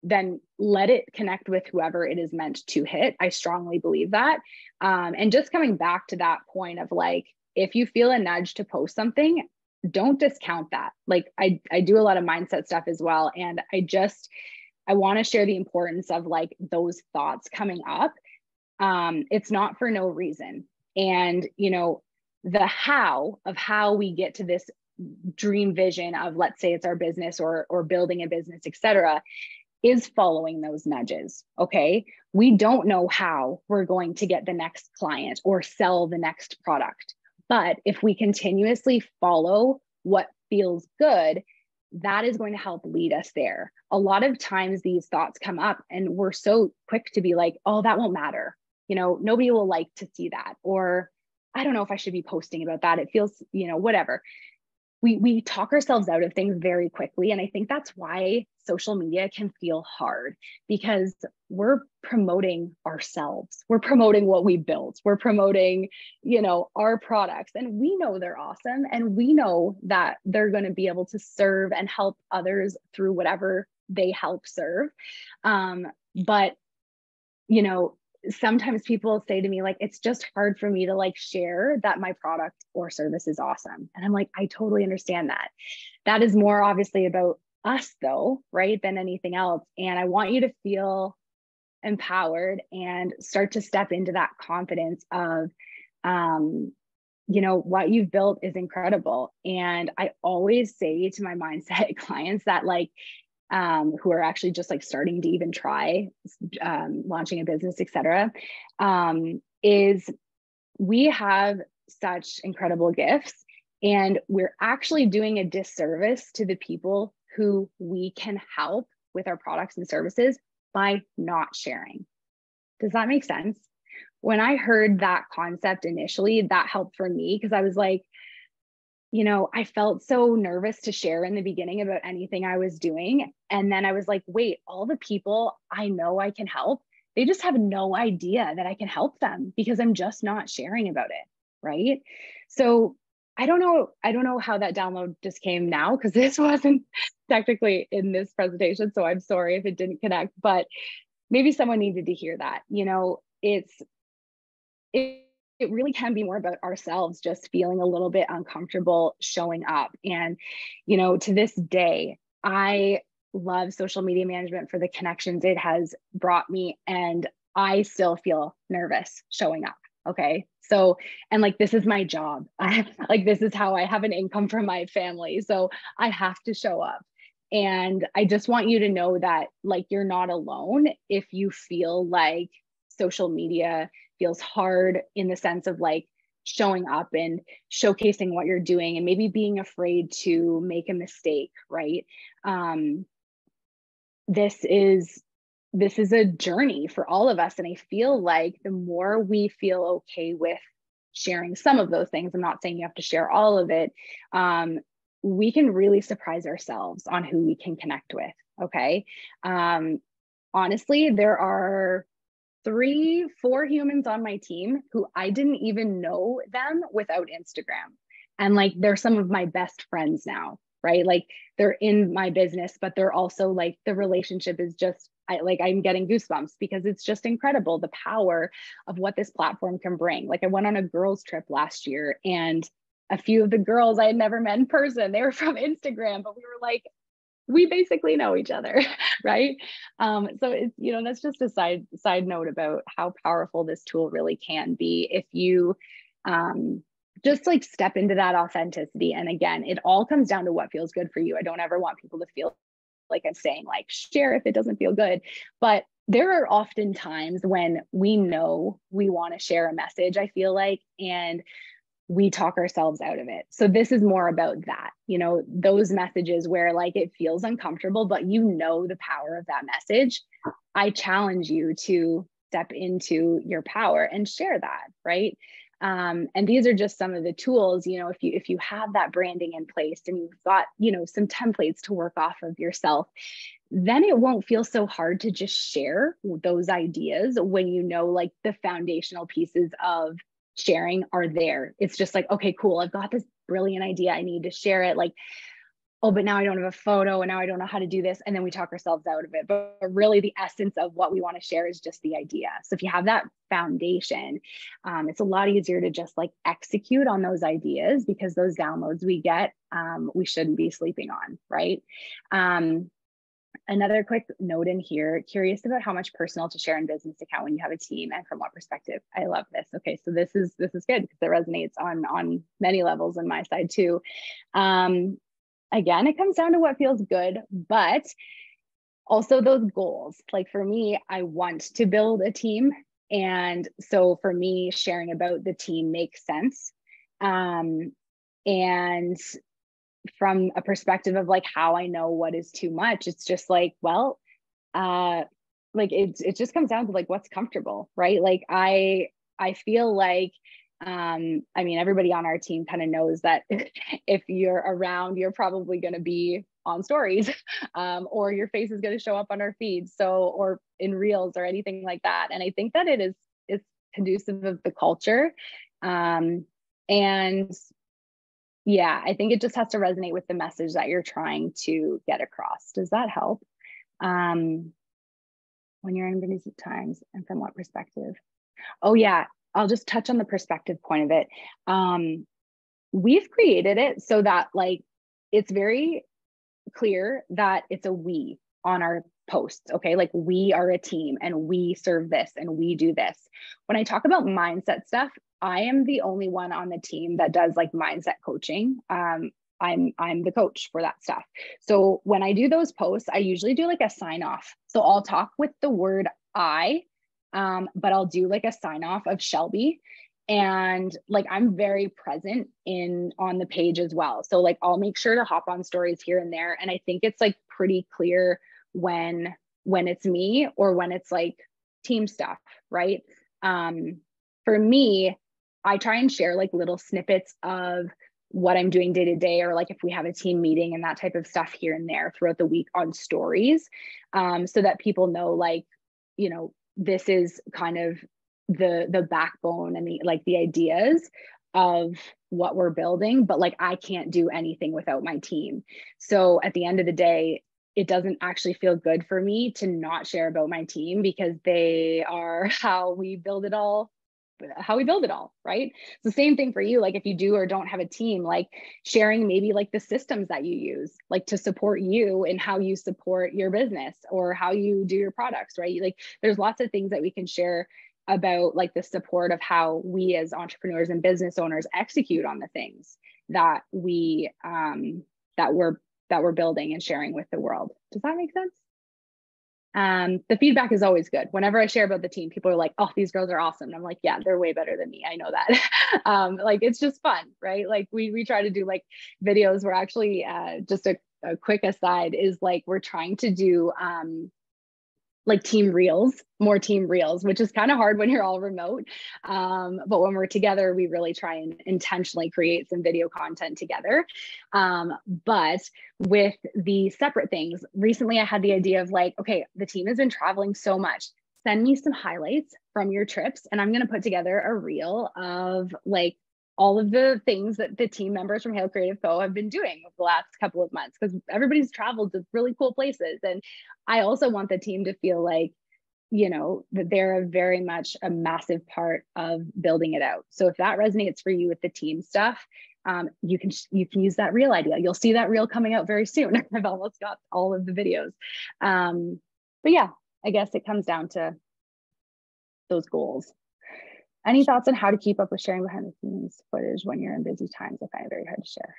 then let it connect with whoever it is meant to hit. I strongly believe that. And just coming back to that point of, like, if you feel a nudge to post something, don't discount that. Like, I do a lot of mindset stuff as well. And I want to share the importance of, like, those thoughts coming up. It's not for no reason. And, you know, the how we get to this dream vision of, let's say it's our business or building a business, etc., is following those nudges. Okay. We don't know how we're going to get the next client or sell the next product. But if we continuously follow what feels good, that is going to help lead us there. A lot of times these thoughts come up and we're so quick to be like, oh, that won't matter. Nobody will like to see that. Or I don't know if I should be posting about that. It feels, whatever. We talk ourselves out of things very quickly. And I think that's why social media can feel hard, because we're promoting ourselves. We're promoting what we built. We're promoting, our products, and we know they're awesome. And we know that they're going to be able to serve and help others through whatever they help serve. But, sometimes people say to me, like, it's just hard for me to like share that my product or service is awesome. And I'm like, I totally understand that. That is more obviously about us though, right, than anything else. And I want you to feel empowered and start to step into that confidence of, what you've built is incredible. And I always say to my mindset clients that who are actually just like starting to even try launching a business, etc., is we have such incredible gifts, and we're actually doing a disservice to the people who we can help with our products and services by not sharing. Does that make sense? When I heard that concept initially, that helped for me, because I was like, I felt so nervous to share in the beginning about anything I was doing. And then I was like, wait, all the people I know I can help, they just have no idea that I can help them because I'm just not sharing about it. Right. So I don't know how that download just came now, because this wasn't technically in this presentation. So I'm sorry if it didn't connect, but maybe someone needed to hear that. It really can be more about ourselves just feeling a little bit uncomfortable showing up. And, to this day, I love social media management for the connections it has brought me. And I still feel nervous showing up. Okay. So, and this is my job. This is how I have an income from my family. So I have to show up. And I just want you to know that you're not alone if you feel like social media feels hard in the sense of showing up and showcasing what you're doing and maybe being afraid to make a mistake, right? This is a journey for all of us. And I feel like the more we feel okay with sharing some of those things, I'm not saying you have to share all of it, we can really surprise ourselves on who we can connect with, okay? Honestly, there are 3-4 humans on my team who I didn't even know them without Instagram. And they're some of my best friends now, right? They're in my business, but they're also the relationship is just, I'm getting goosebumps because it's just incredible, the power of what this platform can bring. I went on a girls' trip last year, and a few of the girls I had never met in person, they were from Instagram, but we were we basically know each other, right? So it's, that's just a side note about how powerful this tool really can be if you just step into that authenticity. And again, it all comes down to what feels good for you. I don't ever want people to feel like I'm saying share if it doesn't feel good, but there are often times when we know we want to share a message, I feel and we talk ourselves out of it. So this is more about that, those messages where it feels uncomfortable, but the power of that message. I challenge you to step into your power and share that, right? And these are just some of the tools, if you have that branding in place and you've got, some templates to work off of yourself, then it won't feel so hard to just share those ideas when the foundational pieces of sharing are there. It's just okay, cool. I've got this brilliant idea. I need to share it. Oh, but now I don't have a photo and now I don't know how to do this. And then we talk ourselves out of it. But really the essence of what we want to share is just the idea. So if you have that foundation, it's a lot easier to just execute on those ideas, because those downloads we get, we shouldn't be sleeping on, right? Another quick note in here, curious about how much personal to share in business account when you have a team and from what perspective. I love this. Okay, so this is good because it resonates on many levels on my side too. Again, it comes down to what feels good, but also those goals. Like for me, I want to build a team. And so for me, sharing about the team makes sense. And from a perspective of like how I know what is too much, it's just like, well, like it just comes down to like what's comfortable, right? Like I feel like I mean, everybody on our team kind of knows that if you're around, you're probably going to be on stories, or your face is going to show up on our feed, so, or in reels or anything like that. And I think that it's conducive of the culture, and yeah, I think it just has to resonate with the message that you're trying to get across. Does that help? When you're in busy times and from what perspective? Oh yeah, I'll just touch on the perspective point of it. We've created it so that like, it's very clear that it's a we on our posts, okay? Like we are a team and we serve this and we do this. When I talk about mindset stuff, I am the only one on the team that does like mindset coaching. I'm the coach for that stuff. So when I do those posts, I usually do like a sign off. So I'll talk with the word I, but I'll do like a sign off of Shelby. And like, I'm very present on the page as well. So like, I'll make sure to hop on stories here and there. And I think it's like pretty clear when it's me or when it's like team stuff, right? For me, I try and share like little snippets of what I'm doing day to day, or like if we have a team meeting and that type of stuff here and there throughout the week on stories, so that people know like, you know, this is kind of the backbone and the ideas of what we're building, but like I can't do anything without my team. So at the end of the day, it doesn't actually feel good for me to not share about my team, because they are how we build it all, right? It's the same thing for you. Like if you do or don't have a team, like sharing maybe like the systems that you use, like to support you and how you support your business or how you do your products, right? Like there's lots of things that we can share about like the support of how we as entrepreneurs and business owners execute on the things that we're building and sharing with the world. Does that make sense? The feedback is always good. Whenever I share about the team, people are like, oh, these girls are awesome. And I'm like, yeah, they're way better than me. I know that. Like, it's just fun, right? Like we try to do like videos. We're actually, just a quick aside is like, we're trying to do, like more team reels, which is kind of hard when you're all remote. But when we're together, we really try and intentionally create some video content together. But with the separate things, recently I had the idea of like, okay, the team has been traveling so much. Send me some highlights from your trips, and I'm going to put together a reel of like all of the things that the team members from Hayle Creative Co. have been doing over the last couple of months, because everybody's traveled to really cool places. And I also want the team to feel like, you know, that they're very much a massive part of building it out. So if that resonates for you with the team stuff, you can use that reel idea. You'll see that reel coming out very soon. I've almost got all of the videos. But yeah, I guess it comes down to those goals. Any thoughts on how to keep up with sharing behind the scenes footage when you're in busy times? I find it very hard to share.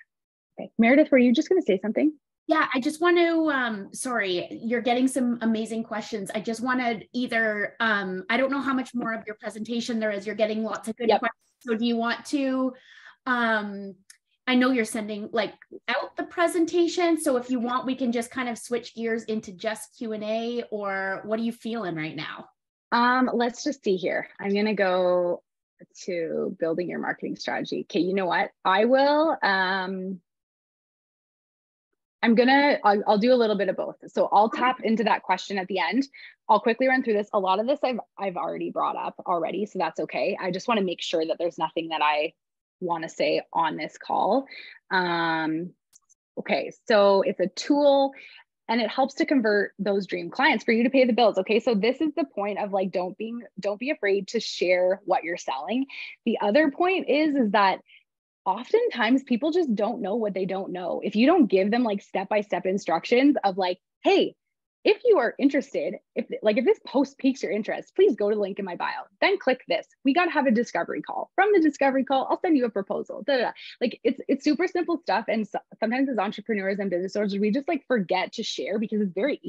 Okay, Meredith, were you just going to say something? Yeah, I just want to, sorry, you're getting some amazing questions. I just wanted either, I don't know how much more of your presentation there is. You're getting lots of good questions. So do you want to, I know you're sending like out the presentation. So if you want, we can just kind of switch gears into just Q&A, or what are you feeling right now? Let's just see here. I'm going to go to building your marketing strategy. Okay. You know what? I will, I'll do a little bit of both. So I'll tap into that question at the end. I'll quickly run through this. A lot of this I've already brought up already, so that's okay. I just want to make sure that there's nothing that I want to say on this call. Okay. So it's a tool, and it helps to convert those dream clients for you to pay the bills. Okay. So this is the point of like, don't be afraid to share what you're selling. The other point is that oftentimes people just don't know what they don't know. If you don't give them like step-by-step instructions of like, hey, if you are interested, if this post piques your interest, please go to the link in my bio, then click this. We got to have a discovery call. From the discovery call, I'll send you a proposal. Da, da, da. Like it's super simple stuff. And sometimes as entrepreneurs and business owners, we just like forget to share because it's very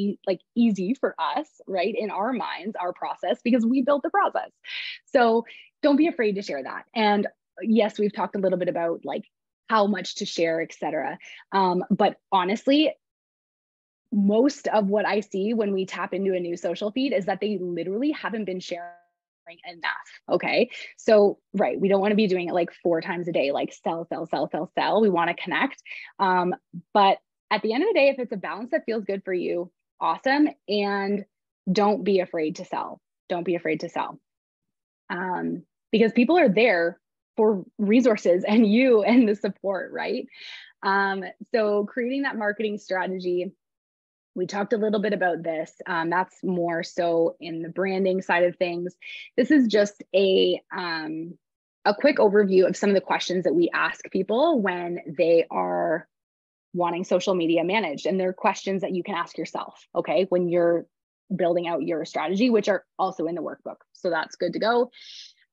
easy for us, right? In our minds, our process, because we built the process. So don't be afraid to share that. And yes, we've talked a little bit about like how much to share, et cetera. But honestly, most of what I see when we tap into a new social feed is that they literally haven't been sharing enough. Okay. So, right. We don't want to be doing it like 4 times a day, like sell. We want to connect. But at the end of the day, if it's a balance that feels good for you, awesome. And don't be afraid to sell. Don't be afraid to sell. Because people are there for resources and you and the support, right? So creating that marketing strategy, we talked a little bit about this. That's more so in the branding side of things. This is just a quick overview of some of the questions that we ask people when they are wanting social media managed. And they're questions that you can ask yourself, okay, when you're building out your strategy, which are also in the workbook. So that's good to go.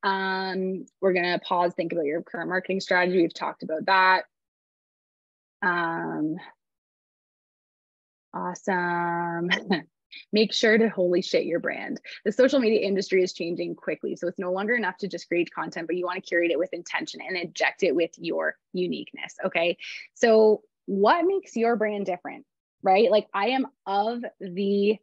We're going to pause, think about your current marketing strategy. We've talked about that. Awesome. Make sure to holy shit your brand. The social media industry is changing quickly. So it's no longer enough to just create content, but you want to curate it with intention and inject it with your uniqueness. Okay. So what makes your brand different, right? Like I am of the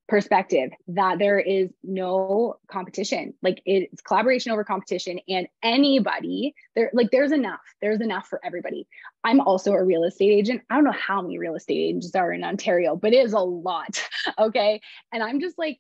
perspective that there is no competition. Like it's collaboration over competition, and anybody there, like there's enough for everybody. I'm also a real estate agent. I don't know how many real estate agents are in Ontario, but it is a lot. Okay. And I'm just like,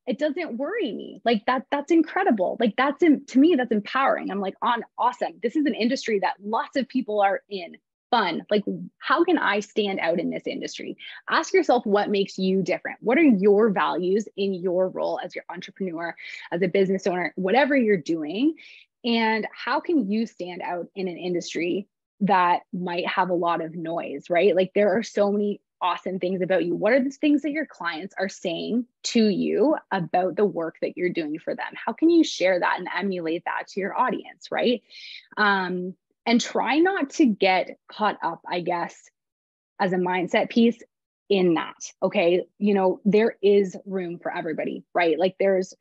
it doesn't worry me. Like that's incredible. Like to me, that's empowering. I'm like, awesome. This is an industry that lots of people are in. Fun. Like, how can I stand out in this industry? Ask yourself what makes you different. What are your values in your role as your entrepreneur, as a business owner, whatever you're doing? And how can you stand out in an industry that might have a lot of noise, right? Like there are so many awesome things about you. What are the things that your clients are saying to you about the work that you're doing for them? How can you share that and emulate that to your audience, right? And try not to get caught up, I guess, as a mindset piece in that. Okay. You know, there is room for everybody, right? Like there's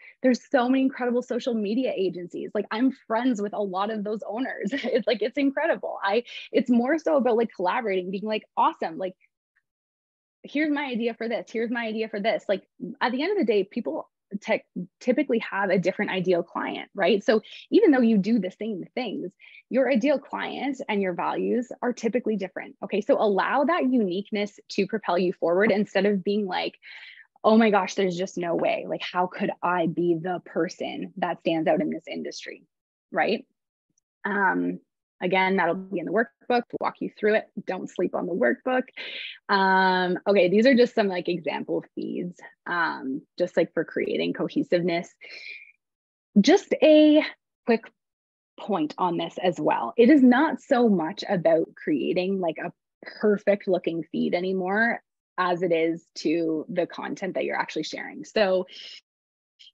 so many incredible social media agencies. Like I'm friends with a lot of those owners. It's incredible. It's more so about like collaborating, being like, awesome. Like, here's my idea for this. Here's my idea for this. Like at the end of the day, people typically have a different ideal client, right? So even though you do the same things, your ideal client and your values are typically different. Okay. So allow that uniqueness to propel you forward instead of being like, oh my gosh, there's just no way. Like, how could I be the person that stands out in this industry? Right. Again, that'll be in the workbook to walk you through it. Don't sleep on the workbook. Okay, these are just some like example feeds, just like for creating cohesiveness. Just a quick point on this as well. It is not so much about creating like a perfect looking feed anymore as it is to the content that you're actually sharing. So,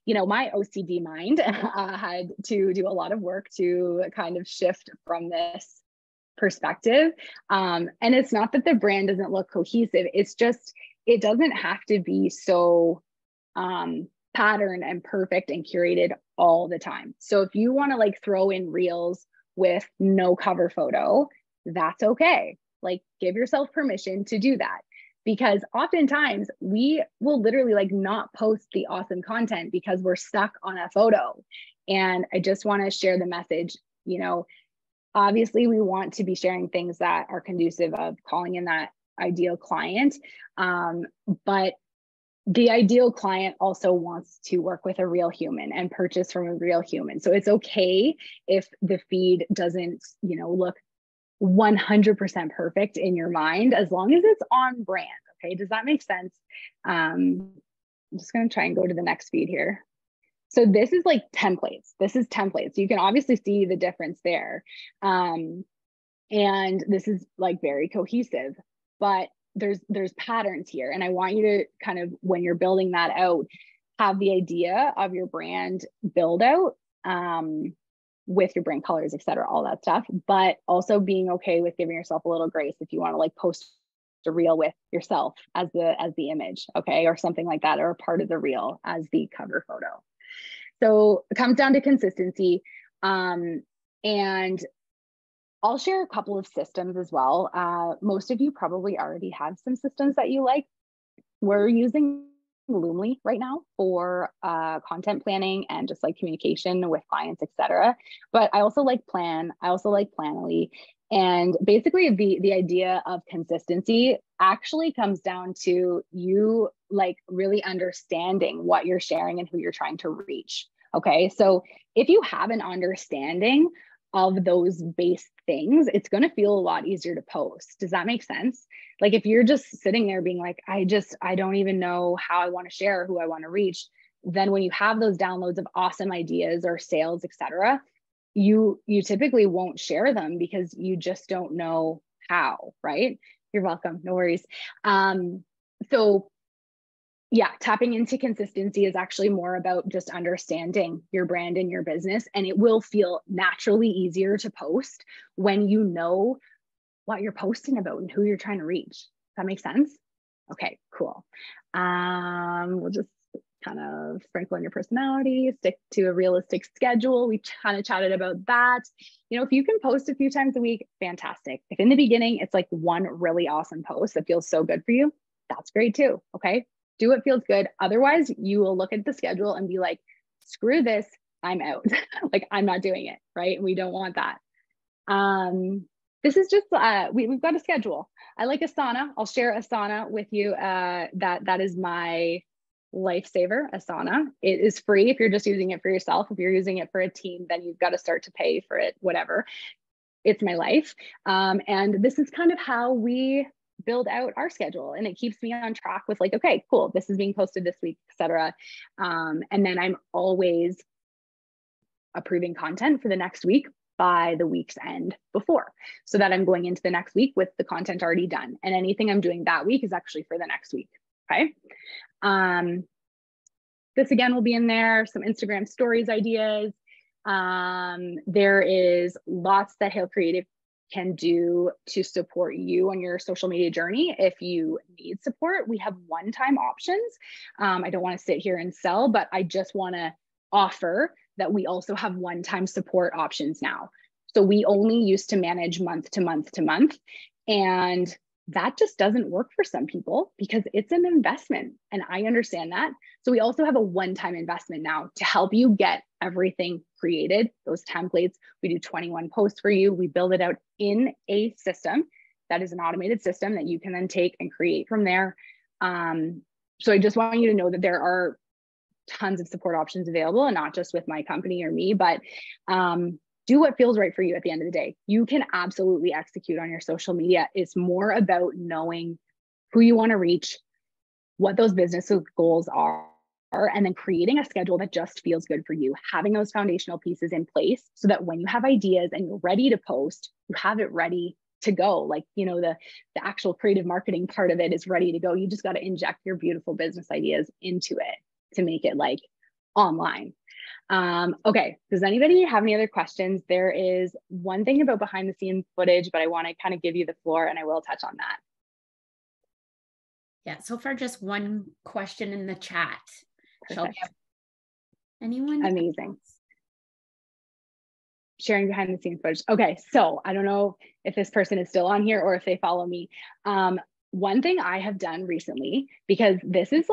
you know, my OCD mind had to do a lot of work to kind of shift from this perspective. And it's not that the brand doesn't look cohesive. It's just, it doesn't have to be so patterned and perfect and curated all the time. So if you want to like throw in reels with no cover photo, that's okay. Like give yourself permission to do that. Because oftentimes we will literally like not post the awesome content because we're stuck on a photo. And I just want to share the message, you know, obviously we want to be sharing things that are conducive of calling in that ideal client. But the ideal client also wants to work with a real human and purchase from a real human. So it's okay if the feed doesn't, you know, look 100% perfect in your mind, as long as it's on brand. Okay. Does that make sense? I'm just going to try and go to the next feed here. So this is like templates. This is templates. You can obviously see the difference there. And this is like very cohesive, but there's patterns here. And I want you to kind of, when you're building that out, have the idea of your brand build out with your brand colors, et cetera, all that stuff, but also being okay with giving yourself a little grace if you want to like post a reel with yourself as the image, okay, or something like that, or a part of the reel as the cover photo. So it comes down to consistency. And I'll share a couple of systems as well. Most of you probably already have some systems that you like. We're using Loomly right now for content planning and just like communication with clients, etc. But I also like Plan. I also like Planoly. And basically the idea of consistency actually comes down to you like really understanding what you're sharing and who you're trying to reach. Okay, so if you have an understanding of those base things, it's going to feel a lot easier to post. Does that make sense? Like if you're just sitting there being like, I don't even know how I want to share, who I want to reach, then when you have those downloads of awesome ideas or sales, etc., you typically won't share them because you just don't know how, right? You're welcome, no worries. So yeah, tapping into consistency is actually more about just understanding your brand and your business, and it will feel naturally easier to post when you know what you're posting about and who you're trying to reach. Does that make sense? Okay, cool. We'll just kind of sprinkle in your personality, stick to a realistic schedule. We kind of chatted about that. You know, if you can post a few times a week, fantastic. If in the beginning, it's like one really awesome post that feels so good for you, that's great too, okay? Do what feels good. Otherwise, you will look at the schedule and be like, screw this, I'm out. Like, I'm not doing it, right? We don't want that. This is just, we've got a schedule. I like Asana. I'll share Asana with you. That is my lifesaver, Asana. It is free if you're just using it for yourself. If you're using it for a team, then you've got to start to pay for it, whatever. It's my life. And this is kind of how we build out our schedule, and it keeps me on track with like, okay, cool, this is being posted this week, etc. And then I'm always approving content for the next week by the week's end before, so that I'm going into the next week with the content already done, and anything I'm doing that week is actually for the next week. Okay. This again will be in there, some Instagram stories ideas. There is lots that Hayle Creative can do to support you on your social media journey. If you need support, we have one-time options. I don't want to sit here and sell, but I just want to offer that we also have one-time support options now. So we only used to manage month to month to month, and that just doesn't work for some people because it's an investment, and I understand that. So we also have a one-time investment now to help you get everything created, those templates. We do 21 posts for you. We build it out in a system that is an automated system that you can then take and create from there. So I just want you to know that there are tons of support options available, and not just with my company or me, but do what feels right for you at the end of the day. You can absolutely execute on your social media. It's more about knowing who you want to reach, what those business goals are, and then creating a schedule that just feels good for you, having those foundational pieces in place so that when you have ideas and you're ready to post, you have it ready to go. Like, you know, the actual creative marketing part of it is ready to go. You just got to inject your beautiful business ideas into it to make it like online. Okay, does anybody have any other questions? There is one thing about behind the scenes footage, but I want to kind of give you the floor, and I will touch on that. Yeah, so far just one question in the chat. Perfect. Shelby, anyone? Amazing. Sharing behind the scenes footage. Okay, so I don't know if this person is still on here or if they follow me. One thing I have done recently, because this is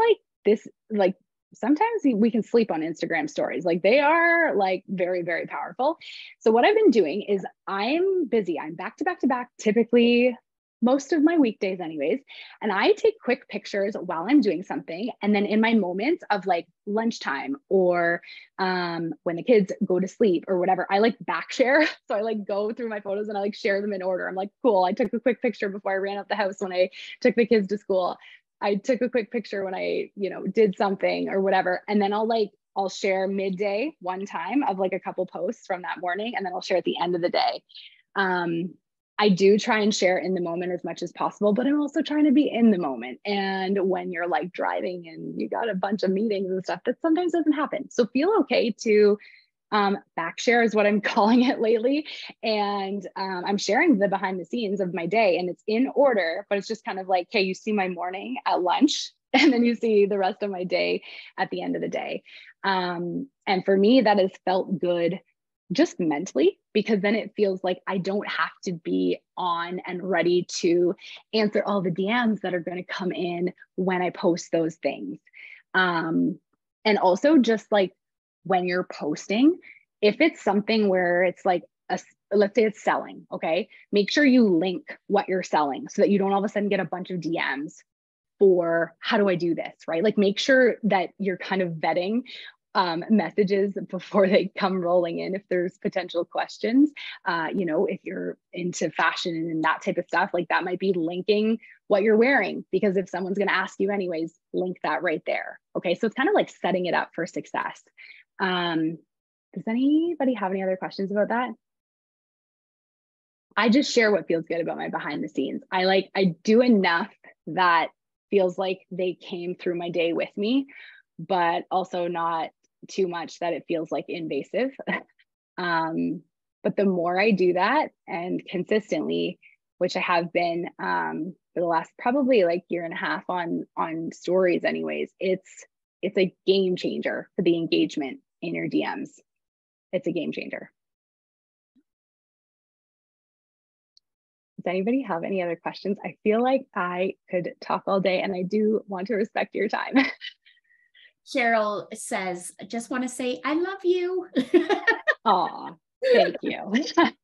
like sometimes we can sleep on Instagram stories. Like they are like very, very powerful. So what I've been doing is I'm busy. I'm back to back to back, typically most of my weekdays anyways. And I take quick pictures while I'm doing something. And then in my moments of like lunchtime or when the kids go to sleep or whatever, I like back share. So I like go through my photos and I like share them in order. I'm like, cool, I took a quick picture before I ran out the house when I took the kids to school. I took a quick picture when I, you know, did something or whatever. And then I'll share midday one time of like a couple posts from that morning. And then I'll share at the end of the day. I do try and share in the moment as much as possible, but I'm also trying to be in the moment. And when you're like driving and you got a bunch of meetings and stuff, that sometimes doesn't happen. So feel okay to back share is what I'm calling it lately. And I'm sharing the behind the scenes of my day, and it's in order, but it's just kind of like, hey, you see my morning at lunch, and then you see the rest of my day at the end of the day. And for me, that has felt good just mentally, because then it feels like I don't have to be on and ready to answer all the DMs that are going to come in when I post those things. And also just like when you're posting, if it's something where it's like, let's say it's selling, okay, make sure you link what you're selling so that you don't all of a sudden get a bunch of DMs for how do I do this, right? Like make sure that you're kind of vetting messages before they come rolling in if there's potential questions. If you're into fashion and that type of stuff, like that might be linking what you're wearing, because if someone's going to ask you anyways, link that right there. Okay, so it's kind of like setting it up for success. Does anybody have any other questions about that? I just share what feels good about my behind the scenes. I do enough that feels like they came through my day with me, but also not too much that it feels like invasive. But the more I do that, and consistently, which I have been for the last probably like year and a half on stories anyways, it's a game changer for the engagement in your DMs. It's a game changer. Does anybody have any other questions? I feel like I could talk all day, and I do want to respect your time. Cheryl says, I just want to say, I love you. Aw, thank you.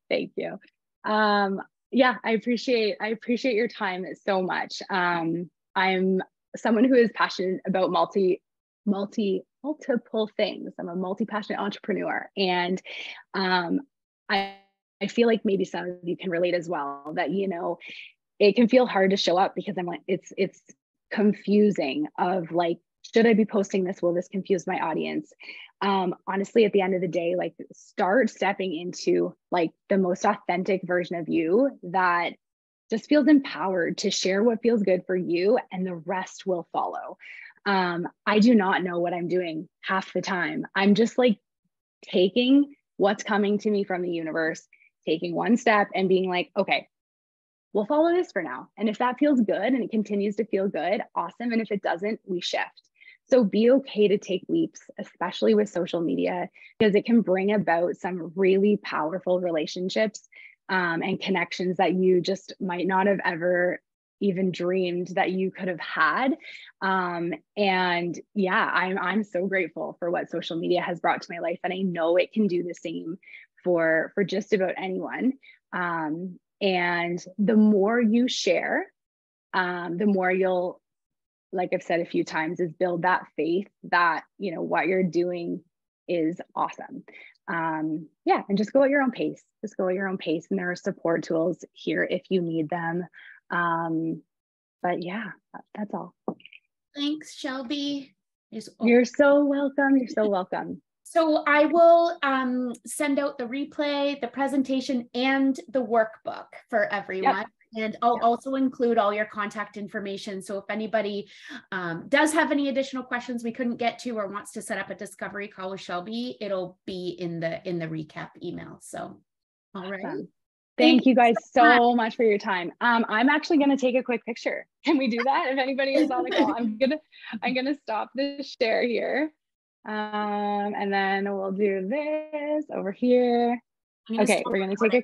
Thank you. Yeah, I appreciate your time so much. I'm someone who is passionate about multiple things. I'm a multi-passionate entrepreneur. And I feel like maybe some of you can relate as well, that, it can feel hard to show up because I'm like, it's confusing of like, should I be posting this? Will this confuse my audience? Honestly, at the end of the day, like start stepping into like the most authentic version of you that just feels empowered to share what feels good for you, and the rest will follow. I do not know what I'm doing half the time. I'm just like taking what's coming to me from the universe, taking one step and being like, okay, we'll follow this for now. And if that feels good and it continues to feel good, awesome. And if it doesn't, we shift. So be okay to take leaps, especially with social media, because it can bring about some really powerful relationships and connections that you just might not have ever even dreamed that you could have had. And yeah, I'm so grateful for what social media has brought to my life. And I know it can do the same for just about anyone. And the more you share, the more you'll, like I've said a few times, is build that faith that, what you're doing is awesome. Yeah, and just go at your own pace. Just go at your own pace. And there are support tools here if you need them. But yeah, that's all. Thanks, Shelby. You're so welcome. You're so welcome. So I will send out the replay, the presentation, and the workbook for everyone. Yep. And I'll also include all your contact information. So if anybody does have any additional questions we couldn't get to, or wants to set up a discovery call with Shelby, it'll be in the recap email. So, all right. Awesome. Thank you guys so much for your time. I'm actually going to take a quick picture. Can we do that? If anybody is on the call, I'm gonna stop the share here. And then we'll do this over here. Okay, we're going to take a